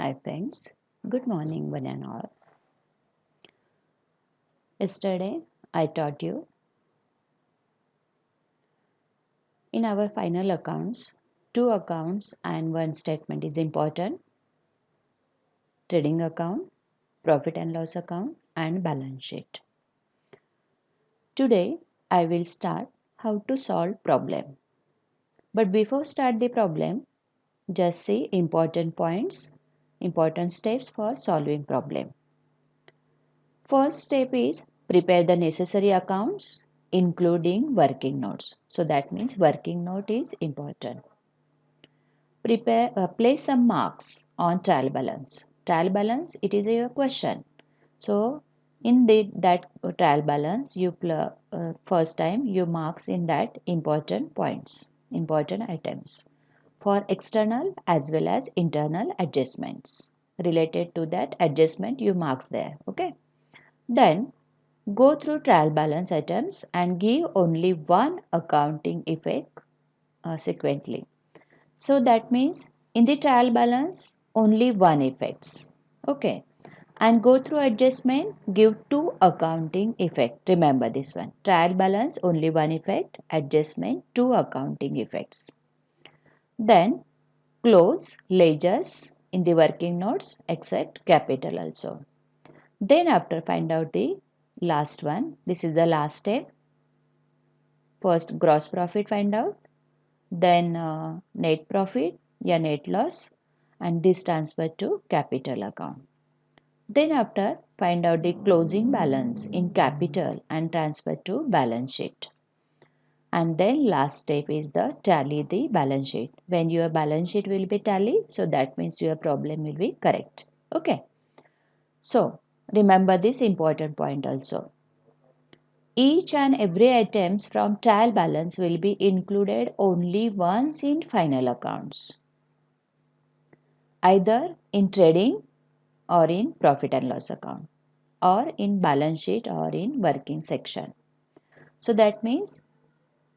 Hi friends, good morning one and all. Yesterday I taught you in our final accounts, two accounts and one statement is important: trading account, profit and loss account, and balance sheet. Today I will start how to solve problem. But before start the problem, just see important points, important steps for solving problem. First step is prepare the necessary accounts including working notes. So that means working note is important. Place some marks on trial balance. Trial balance, it is a question. So in that trial balance, first time you marks in that important points, important items for external as well as internal adjustments. Related to that adjustment, you marks there. Okay. Then go through trial balance items and give only one accounting effect sequentially. So that means in the trial balance only one effects. Okay. And go through adjustment, give two accounting effect. Remember this one. Trial balance only one effect, adjustment two accounting effects. Then close ledgers in the working notes except capital also. Then after find out the last one. This is the last step. First gross profit find out, then net profit, net loss, and this transfer to capital account. Then after find out the closing balance in capital and transfer to balance sheet. And then last step is the tally the balance sheet. When your balance sheet will be tally, so that means your problem will be correct. Okay. So remember this important point also. Each and every items from trial balance will be included only once in final accounts, either in trading or in profit and loss account, or in balance sheet or in working section. So that means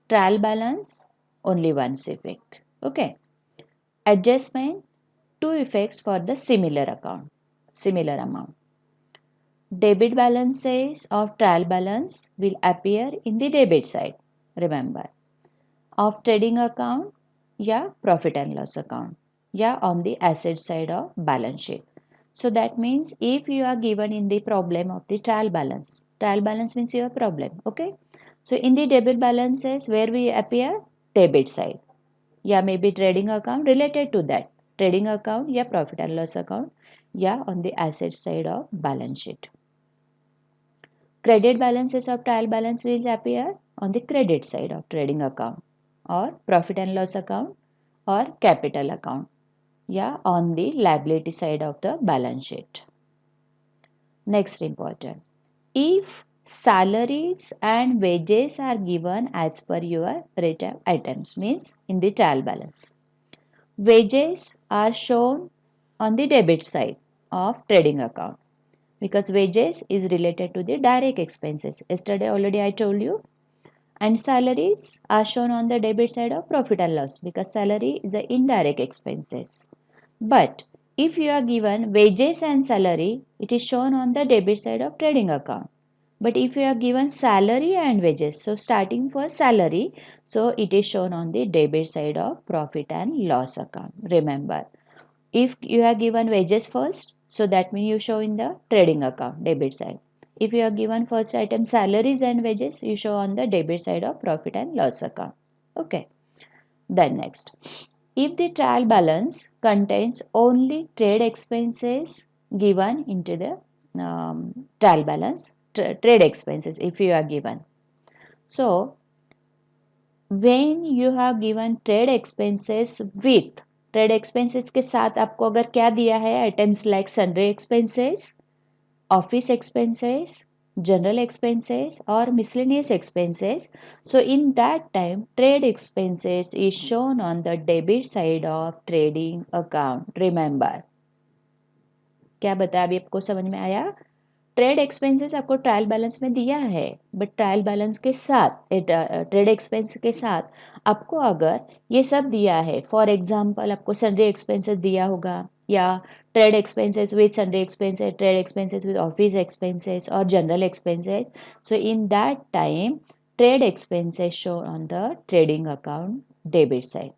trial balance only once effect. Okay. Adjustment two effects for the similar account, similar amount. Debit balances of trial balance will appear in the debit side. Remember. Of trading account, profit and loss account, on the asset side of balance sheet. So that means if you are given in the problem of the trial balance means your problem. Okay. So in the debit balances where we appear, debit side, maybe trading account related to that, trading account, profit and loss account, on the asset side of balance sheet. Credit balances of trial balance will appear on the credit side of trading account or profit and loss account or capital account, on the liability side of the balance sheet. Next important, if salaries and wages are given as per your rate of items, means in the trial balance, wages are shown on the debit side of trading account because wages is related to the direct expenses. Yesterday already I told you. And salaries are shown on the debit side of profit and loss because salary is the indirect expenses. But if you are given wages and salary, it is shown on the debit side of trading account. But if you are given salary and wages, so starting for salary, so it is shown on the debit side of profit and loss account. Remember, if you are given wages first, so that means you show in the trading account, debit side. If you are given first item salaries and wages, you show on the debit side of profit and loss account. Okay. Then next, if the trial balance contains only trade expenses given into the trial balance, trade expenses if you are given. So when you have given trade expenses with trade expenses के साथ आपको अगर क्या दिया है items like sundry expenses, office expenses, general expenses or miscellaneous expenses, so in that time trade expenses is shown on the debit side of trading account. Remember, क्या बताया अभी आपको समझ में आया? ट्रेड एक्सपेंसेस आपको ट्रायल बैलेंस में दिया है, बट ट्रायल बैलेंस के साथ ट्रेड एक्सपेंस के साथ आपको अगर ये सब दिया है, फॉर एग्जांपल आपको सन्ड्री एक्सपेंसेस दिया होगा, Yeah, trade expenses with sundry expenses, trade expenses with office expenses or general expenses. So in that time, trade expenses shown on the trading account debit side.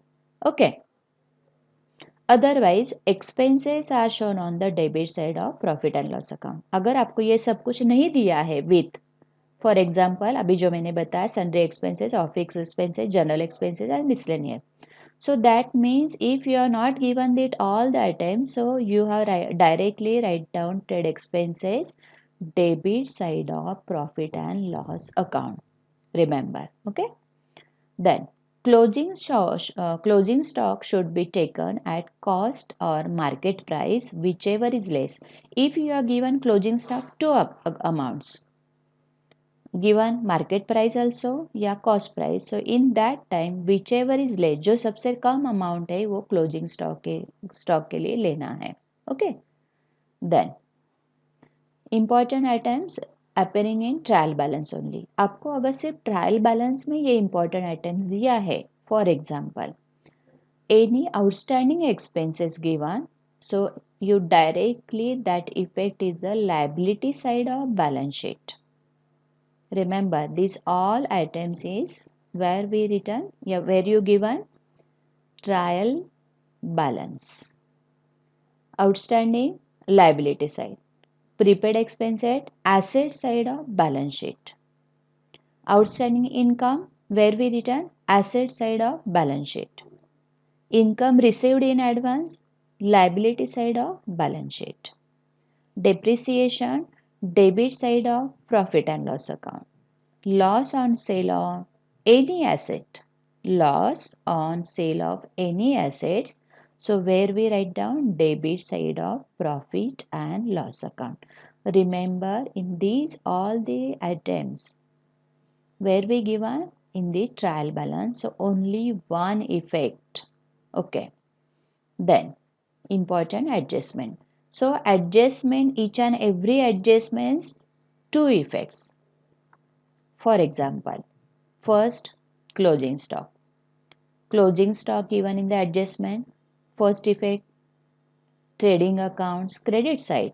Okay. Otherwise, expenses are shown on the debit side of profit and loss account. अगर आपको ये सब कुछ नहीं दिया है with, for example अभी जो मैंने बताया sundry expenses, office expenses, general expenses and miscellaneous. So that means if you are not given it all the items, so you have directly write down trade expenses debit side of profit and loss account. Remember, okay? Then closing stock should be taken at cost or market price, whichever is less. If you are given closing stock two amounts, given market price also या cost price, so in that time whichever is less, जो सबसे कम amount है वो closing stock के लिए लेना है. Okay. Then important items appearing in trial balance only. आपको अगर सिर्फ trial balance में ये important items दिया है, for example any outstanding expenses given, so you directly that effect is the liability side of balance sheet. Remember, these all items is where we written, yeah, where you given trial balance. Outstanding liability side. Prepaid expense at asset side of balance sheet. Outstanding income where we written asset side of balance sheet. Income received in advance liability side of balance sheet. Depreciation debit side of profit and loss account. Loss on sale of any asset. Loss on sale of any assets. So where we write down debit side of profit and loss account. Remember in these all the items where we given in the trial balance, so only one effect. Okay. Then important adjustment. So adjustment, each and every adjustments, two effects. For example, first, closing stock. Closing stock given in the adjustment. First effect, trading accounts, credit side.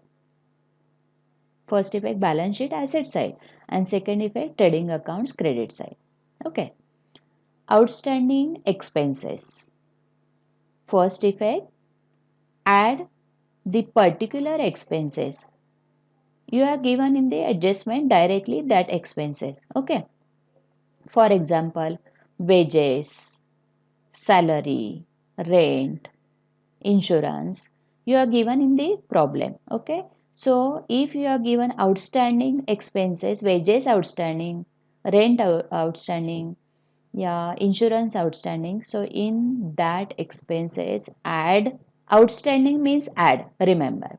First effect, balance sheet, asset side. And second effect, trading accounts, credit side. Okay. Outstanding expenses. First effect, add the particular expenses. You are given in the adjustment directly that expenses. Okay. For example, wages, salary, rent, insurance, you are given in the problem. Okay. So if you are given outstanding expenses, wages outstanding, rent outstanding, yeah, insurance outstanding, so in that expenses add, outstanding means add, remember,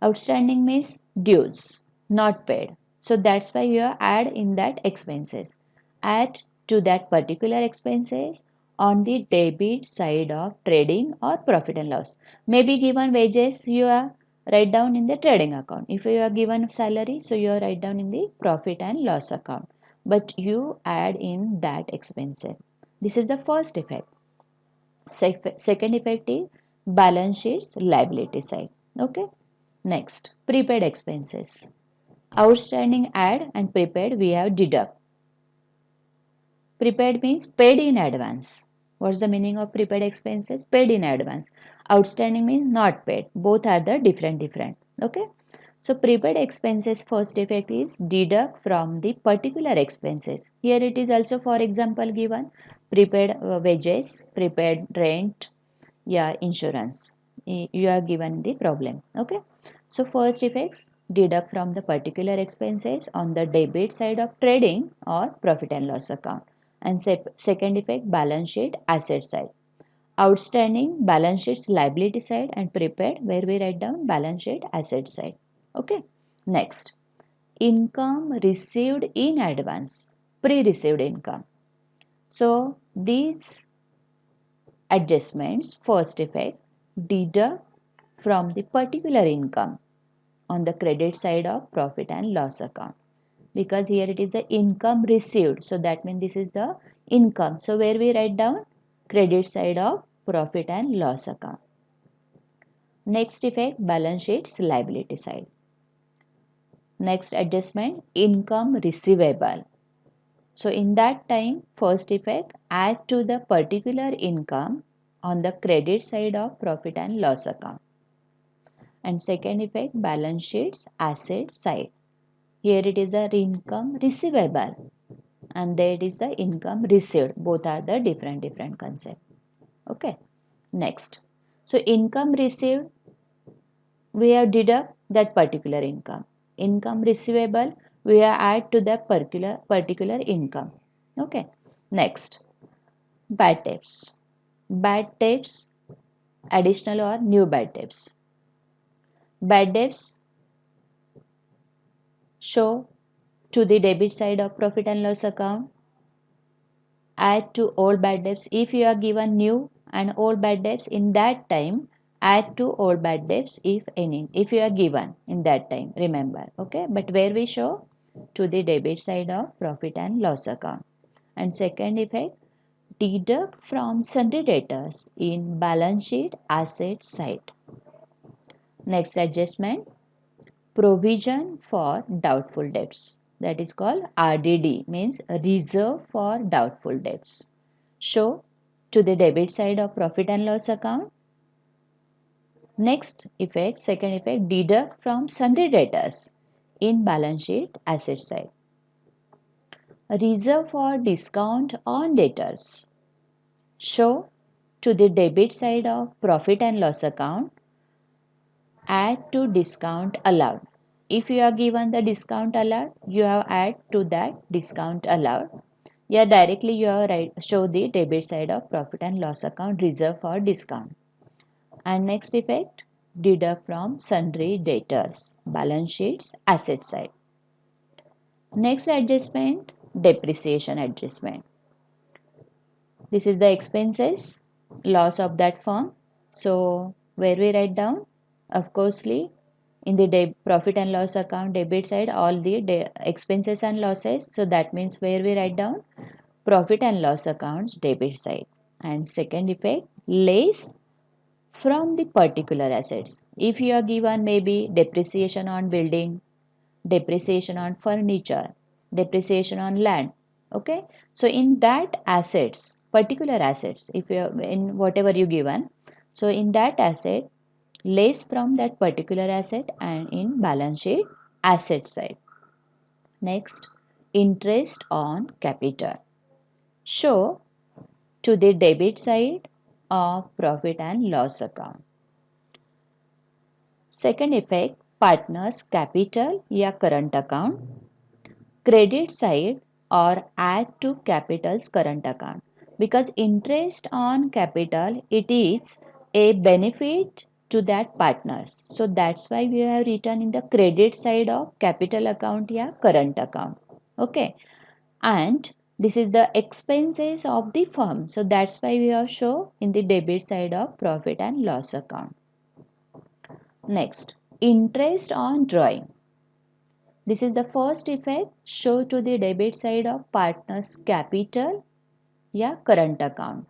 outstanding means dues not paid, so that's why you add in that expenses, add to that particular expenses on the debit side of trading or profit and loss. Maybe given wages, you are write down in the trading account. If you are given salary, so you are write down in the profit and loss account, but you add in that expenses. This is the first effect. Second effect is balance sheets liability side. Okay. Next, prepaid expenses. Outstanding add and prepaid we have deduct. Prepaid means paid in advance. What's the meaning of prepaid expenses? Paid in advance. Outstanding means not paid. Both are the different. Okay. So prepaid expenses first effect is deduct from the particular expenses. Here it is also for example given prepaid wages, prepaid rent, yeah, insurance. You are given the problem. Okay. So first effects deduct from the particular expenses on the debit side of trading or profit and loss account. And second effect balance sheet asset side. Outstanding balance sheets liability side and prepaid where we write down balance sheet asset side. Okay. Next, income received in advance, pre-received income. So these adjustments first effect deduct from the particular income on the credit side of profit and loss account, because here it is the income received, so that means this is the income, so where we write down credit side of profit and loss account. Next effect, balance sheet's liability side. Next adjustment, income receivable. So in that time, first effect, add to the particular income on the credit side of profit and loss account. And second effect, balance sheet's asset side. Here it is a income receivable and there is the income received. Both are the different concept. Okay. Next. So income received, we have deduct that particular income. Income receivable, we have add to that particular income. Okay. Next. Bad debts. Bad debts, additional or new bad debts. Bad debts show to the debit side of profit and loss account. Add to all bad debts. If you are given new and old bad debts in that time, add to all bad debts if any. If you are given in that time, remember. Okay. But where we show to the debit side of profit and loss account. And second effect, deduct from sundry debtors in balance sheet asset side. Next adjustment, provision for doubtful debts. That is called RDD, means reserve for doubtful debts. Show to the debit side of profit and loss account. Next effect, second effect, deduct from sundry debtors in balance sheet asset side. Reserve for discount on debtors. Show to the debit side of profit and loss account. Add to discount allowed. If you are given the discount allowed, you have add to that discount allowed. Yeah, directly you have show the debit side of profit and loss account reserve for discount. And next effect, deduct from sundry debtors, balance sheets, asset side. Next adjustment, depreciation adjustment. This is the expenses, loss of that firm. So where we write down, of coursely in the profit and loss account debit side all the expenses and losses. So that means where we write down profit and loss accounts debit side. And second effect, less from the particular assets. If you are given maybe depreciation on building, depreciation on furniture, depreciation on land. Okay. So in that assets, particular assets, if you are in whatever you given, so in that asset, less from that particular asset and in balance sheet asset side. Next, interest on capital. Show to the debit side of profit and loss account. Second effect, partners capital या current account, credit side or add to capital's current account, because interest on capital, it is a benefit to that partners. So that's why we have written in the credit side of capital account या current account. Okay. And this is the expenses of the firm. So that's why we have show in the debit side of profit and loss account. Next, interest on drawing. This is the first effect, show to the debit side of partner's capital या current account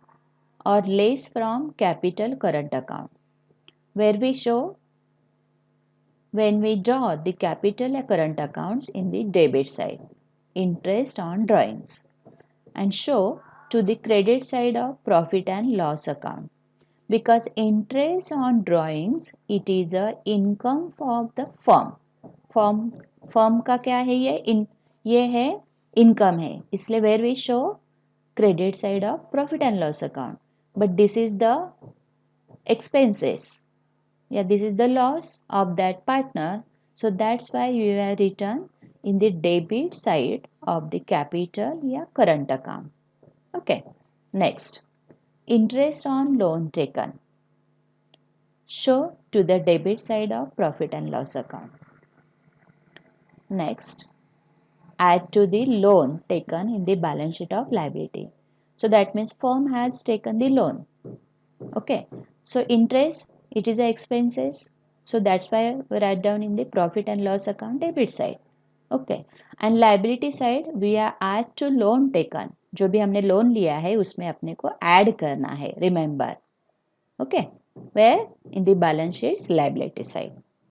or less from capital current account, where we show when we draw the capital or current accounts in the debit side, interest on drawings, and show to the credit side of profit and loss account, because interest on drawings, it is a income of the firm. Firm का क्या है ये है income है, इसलिए where we show credit side of profit and loss account, but this is the expenses, yeah, this is the loss of that partner. So that's why we have written in the debit side of the capital yeah current account. Okay. Next, interest on loan taken. Show to the debit side of profit and loss account. Next, add to the loan taken in the balance sheet of liability. So that means firm has taken the loan. Okay. So interest, it is a expenses. So that's why we write down in the profit and loss account debit side. Okay. And liability side, we are add to loan taken. जो भी हमने loan लिया है उसमें अपने को add करना है, remember. Okay. Where? In the balance sheet's liability side.